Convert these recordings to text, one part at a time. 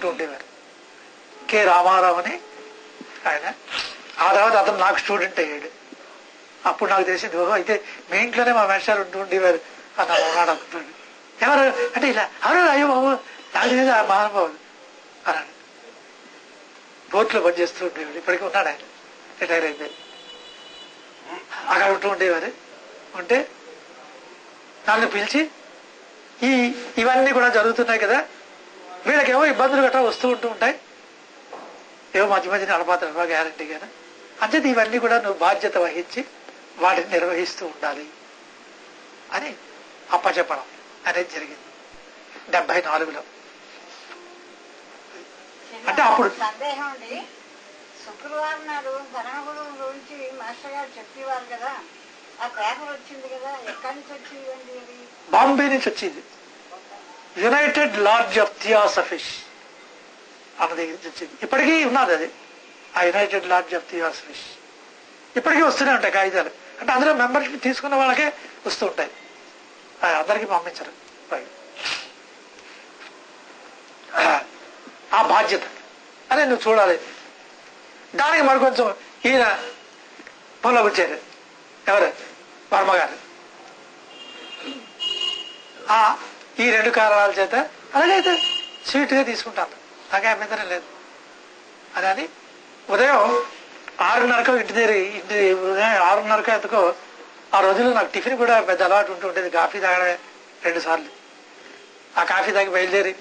ఉంటూ ఉండేవారు. కె రామారావు అని ఆయన. ఆ తర్వాత అతను నాకు స్టూడెంట్ అయ్యాడు. అప్పుడు నాకు తెలిసింది, ఓహో అయితే మీ ఇంట్లోనే మా మేస్టారు ఉంటూ ఉండేవారు అన్న ఉన్నాడు అనుకుంటాడు. ఎవరు అంటే ఇలా ఎవరు, అయ్యో బాబు నాకు తెలియదు ఆ మహానుభావుడు అన్నాడు. బోట్లో పనిచేస్తూ ఉండేవాడు, ఇప్పటికీ ఉన్నాడు ఆయన, రిటైర్ అయిపోయి. అక్కడ ఉంటూ ఉండేవారు. ఉంటే నన్ను పిలిచి ఇవన్నీ కూడా జరుగుతున్నాయి కదా, వీళ్ళకేమో ఇబ్బందులు గట్రా వస్తూ ఉంటూ ఉంటాయి, ఏవో మధ్య మధ్య నడపాతడమా గ్యారంటీగానే, అంచేది ఇవన్నీ కూడా నువ్వు బాధ్యత వహించి వాటిని నిర్వహిస్తూ ఉండాలి అని అప్పచెప్పడం అనేది జరిగింది 74లో. అంటే అప్పుడు సందేహం అండి, శుక్రవారం నాడు ధర్మగుణం గురించి మాస్టర్ గారు చెప్పేవారు కదా, ఆ పేపర్ వచ్చింది కదా, ఎక్కడి నుంచి వచ్చిందండి అది? బాంబే నుంచి వచ్చింది. యునైటెడ్ లాడ్జ్ ఆఫ్ థియాసఫిష్ అన్న దగ్గర నుంచి వచ్చింది. ఇప్పటికీ ఉన్నది అది, ఆ యునైటెడ్ లాడ్జ్ ఆఫ్ థియాసఫిష్. ఇప్పటికీ వస్తూనే ఉంటాయి కాగితాలు. అంటే అందులో మెంబర్షిప్ తీసుకున్న వాళ్ళకే వస్తూ ఉంటాయి, అందరికీ పంపించరు. ఆ బాధ్యత అదే నువ్వు చూడాలి. దానికి మరి కొంచెం ఈయన పనిలో వచ్చారు, ఎవరు వర్మగారు. ఈ 2 కారణాల చేత అలాగైతే స్వీట్గా తీసుకుంటాను, నాకే అభ్యంతరం లేదు అని. ఉదయం 6:30కో ఇంటి ఉదయం 6:30కో ఎంతకో ఆ రోజుల్లో నాకు టిఫిన్ కూడా పెద్ద అలవాటు ఉంటూ ఉండేది. కాఫీ తాగడమే 2 సార్లు. ఆ కాఫీ తాగి బయలుదేరి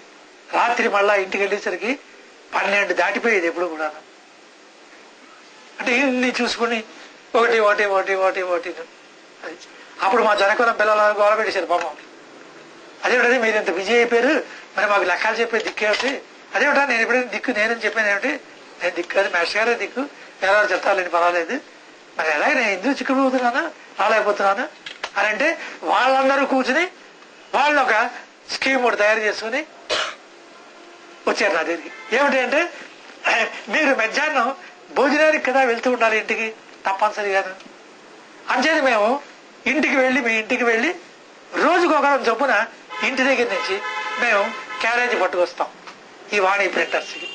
రాత్రి మళ్ళా ఇంటికి వెళ్ళేసరికి 12 దాటిపోయేది ఎప్పుడు కూడా. అంటే ఇన్ని చూసుకుని ఒకటి ఒకటి ఒకటి ఒకటి ఒకటి అది. అప్పుడు మా జనకులం పిల్లలు గోల పెట్టేశారు పాపం. అదేమిటది మీరు ఇంత బిజీ అయిపోయారు, మరి మాకు లెక్కలు చెప్పే దిక్కేమిటి, అదేమిటా నేను ఎప్పుడైనా దిక్కు నేనని చెప్పాను ఏమిటి, నేను దిక్కు అది మాస్టర్ గారే దిక్కు, ఎవరెవరు చెప్తారులేండి పర్వాలేదు, మరి ఎలాగ నేను ఎందుకు చిక్కుపోతున్నాను రాలేకపోతున్నాను అని అంటే వాళ్ళందరూ కూర్చుని వాళ్ళు ఒక స్కీమ్ ఒకటి తయారు చేసుకుని వచ్చారు నా దగ్గరికి. ఏమిటి అంటే, మీరు మధ్యాహ్నం భోజనానికి కదా వెళ్తూ ఉండాలి ఇంటికి తప్పనిసరిగాను, అంచేది మేము ఇంటికి వెళ్ళి మీ ఇంటికి వెళ్ళి రోజుకొకరం చొప్పున ఇంటి దగ్గర నుంచి మేము క్యారేజీ పట్టుకొస్తాం ఈ వాణి ప్రింటర్స్కి.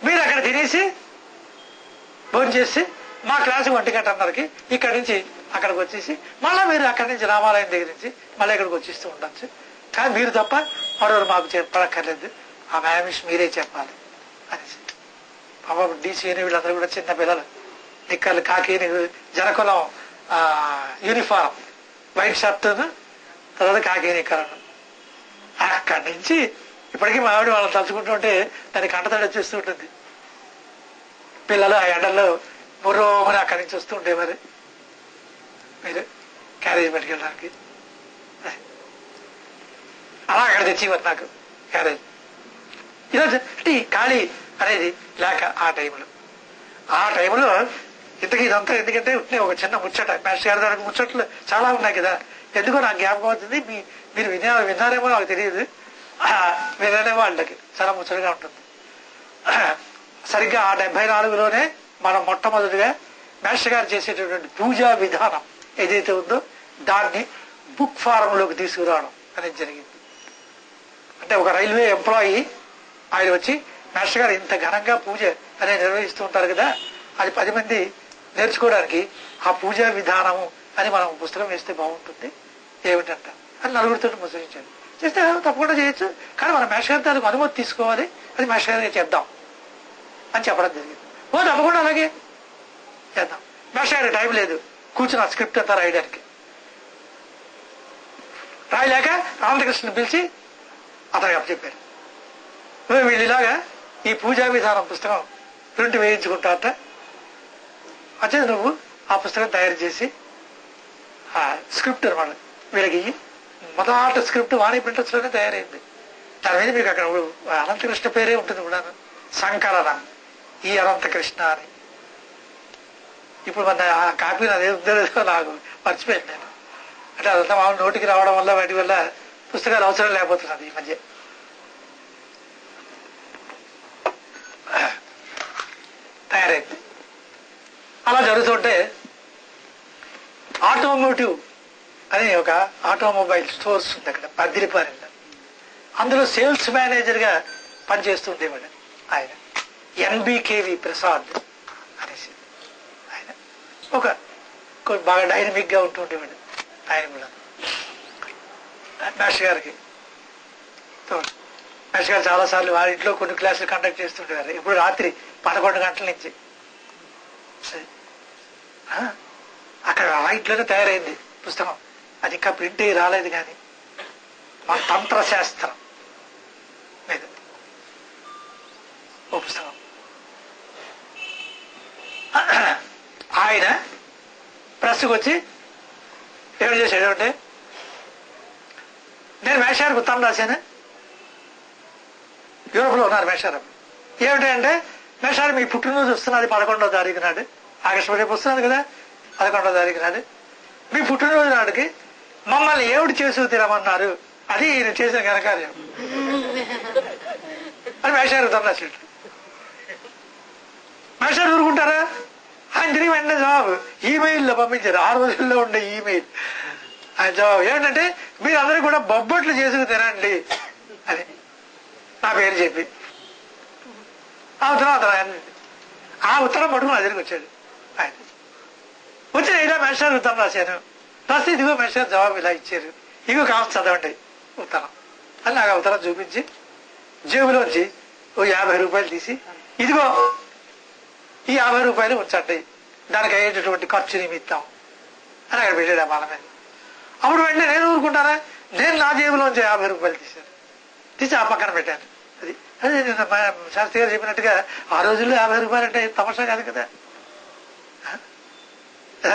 మీరు అక్కడ తినేసి భోజనం చేసి మా క్లాసు 1:30కి ఇక్కడి నుంచి అక్కడికి వచ్చేసి మళ్ళీ మీరు అక్కడి నుంచి రామాలయం దగ్గర నుంచి మళ్ళీ ఇక్కడికి వచ్చేస్తూ ఉండొచ్చు, కానీ మీరు తప్ప మరొకరు మాకు చెప్పక్కర్లేదు, ఆ మ్యామిష్ మీరే చెప్పాలి అనేసి. పాప డీసీని వీళ్ళందరూ కూడా చిన్న పిల్లలు, నిక్కర్లు కాకి జనకులం యూనిఫారం వైట్ షర్టును తర్వాత కాకి నిక్కరను. అక్కడి నుంచి ఇప్పటికీ మా ఆవిడ వాళ్ళని తలుచుకుంటూ ఉంటే దానికి కంటతడి వచ్చేస్తూ ఉంటుంది. పిల్లలు ఆ ఎండల్లో బుర్రోమని అక్కడి నుంచి వస్తూ ఉండేవారు మీరు క్యారేజ్ పట్టుకెళ్ళడానికి. అలా అక్కడ తెచ్చేవారు నాకు క్యారేజ్. ఈరోజు అంటే ఖాళీ అనేది లేక ఆ టైంలో ఇంతకీ ఇదంతా ఎందుకంటే ఒక చిన్న ముచ్చట, మాస్టర్ గారి దానికి ముచ్చట్లు చాలా ఉన్నాయి కదా, ఎందుకో నాకు జ్ఞాపకం అవుతుంది. మీరు విన్నారేమో నాకు తెలియదు, విననే వాళ్ళకి చాలా ముచ్చటగా ఉంటుంది. సరిగ్గా ఆ 74లోనే మనం మొట్టమొదటిగా మాస్టర్ గారు చేసేటటువంటి పూజా విధానం ఏదైతే ఉందో దాన్ని బుక్ ఫారంలోకి తీసుకురావడం అనేది జరిగింది. అంటే ఒక రైల్వే ఎంప్లాయీ ఆయన వచ్చి, మాస్టర్ గారు ఇంత ఘనంగా పూజ అనేది నిర్వహిస్తూ ఉంటారు కదా, అది 10 మంది నేర్చుకోవడానికి ఆ పూజా విధానము అని మనం పుస్తకం వేస్తే బాగుంటుంది ఏమిటంట అని నలుగురితో ముసరించాడు. చేస్తే తప్పకుండా చేయొచ్చు, కానీ మన మాస్టర్ గారి తాలూకు అనుమతి తీసుకోవాలి, అది మాస్టర్ గారికి చేద్దాం అని చెప్పడం జరిగింది. తప్పకుండా అలాగే చేద్దాం. మాస్టర్ గారికి టైం లేదు కూర్చుని ఆ స్క్రిప్ట్ అంతా రాయడానికి. రాయలేక రామకృష్ణని పిలిచి అతనికి అప్పచెప్పారు, వీళ్ళు ఇలాగా ఈ పూజా విధానం పుస్తకం ప్రింట్ వేయించుకుంటారట, వచ్చేది నువ్వు ఆ పుస్తకం తయారు చేసి ఆ స్క్రిప్ట్ అనమాట వీళ్ళకి మొదటి స్క్రిప్ట్ వాణి ప్రింటర్స్ లోనే తయారైంది. దాని మీద మీకు అక్కడ అనంతకృష్ణ పేరే ఉంటుంది కూడా, సంకలన ఈ అనంతకృష్ణ అని. ఇప్పుడు మన ఆ కాపీ అదే ఉందో లేదో నాకు మర్చిపోయాను నేను. అంటే అదంతా మామూలు నోటికి రావడం వల్ల వాటి వల్ల పుస్తకాలు అవసరం లేకపోతున్నది ఈ మధ్య. తయారైంది. అలా జరుగుతుంటే ఆటోమోటివ్ అని ఒక ఆటోమొబైల్ స్టోర్స్ ఉంది అక్కడ పద్దిరిపాలెంలో. అందులో సేల్స్ మేనేజర్గా పనిచేస్తుండేవాడు ఆయన. ఎన్బికేవి ప్రసాద్ అనేసి ఆయన కొంచెం బాగా డైనమిక్ గా ఉంటుండేవాడు ఆయన కూడా. మాస్టర్ గారికి మాస్టర్ గారు చాలాసార్లు వాళ్ళ ఇంట్లో కొన్ని క్లాసులు కండక్ట్ చేస్తుండేవారు. ఇప్పుడు రాత్రి 11 గంటల నుంచి అక్కడ ఆ ఇంట్లోనే తయారైంది పుస్తకం. అది ఇంకా ప్రింట్ అయ్యి రాలేదు, కానీ మన తంత్రశాస్త్రం మీద ఓ పుస్తకం. ఆయన ప్రెస్కి వచ్చి ఏమిటి చేశాడు ఏమంటే, నేను మేషారికి ఉత్తరం రాశాను. యూరోప్లో ఉన్నారు మేషారు. ఏమిటి అంటే, మేషారు మీ పుట్టినరోజు వస్తున్నది 11వ తారీఖు నాడు, ఆగస్టు రేపు వస్తున్నది కదా 11వ తారీఖు నాడు, మీ పుట్టినరోజు నాడుకి మమ్మల్ని ఏమిటి చేసు తిరమన్నారు, అది ఈయన చేసిన ఘనకార్యం అని మేషారు ఉత్తరం రాశాడు. మేషారు ఊరుకుంటారా? ఆయన తిరిగి వెంటనే జవాబు ఈమెయిల్లో పంపించారు. ఆ రోజుల్లో ఉండే ఈమెయిల్. ఆయన జవాబు ఏమిటంటే, మీరందరూ కూడా బొబ్బట్లు చేసుకు తినండి అని నా పేరు చెప్పి ఆ ఉత్తరం పట్టుకుని నా దగ్గరికి వచ్చాడు. ఆయన వచ్చిన ఇలా మేషారు ఉత్తరం రాశాను, రాస్తే ఇదిగో మేషారు జవాబు ఇలా ఇచ్చారు, ఇగో కావచ్చు చదవండి ఉత్తరం అని నాకు ఆ ఉత్తరం చూపించి జేబులోంచి ఓ 50 రూపాయలు తీసి, ఇదిగో ఈ 50 రూపాయలు ఉంచండి, దానికి అయ్యేటటువంటి ఖర్చు నిమిత్తం అని అక్కడ పెట్టాడు ఆ బాల మీద. అప్పుడు వెంటనే నేను ఊరుకుంటానా, నేను నా జేబులోంచి 50 రూపాయలు తీసి ఆ పక్కన పెట్టాను. అది నిన్న శాస్త్రి గారు చెప్పినట్టుగా ఆ రోజుల్లో 50 రూపాయలు అంటే తమాషా కాదు కదా.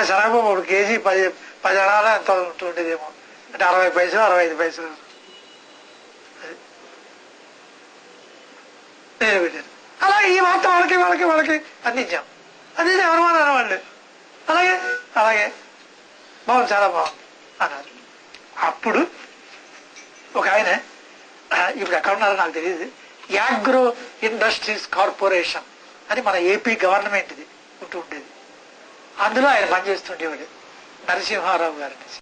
శనగపప్పు ఒక కేజీ 10 అణాలు ఎంత ఉంటుండేదేమో, అంటే 60 పైసలు 65 పైసలు నేను పెట్టాను. అలా ఈ వార్త వాళ్ళకి అందించాం. అందించి ఎవరమన్నారు వాళ్ళు, అలాగే బాగుంది, చాలా బాగుంది అన్నారు. అప్పుడు ఒక ఆయన, ఇప్పుడు ఎక్కడ ఉన్నారో నాకు తెలియదు, యాగ్రో ఇండస్ట్రీస్ కార్పొరేషన్ అని మన ఏపీ గవర్నమెంట్ది ఉంటూ ఉండేది. అందులో ఆయన పనిచేస్తుండేవాడు, నరసింహారావు గారు అనేసి.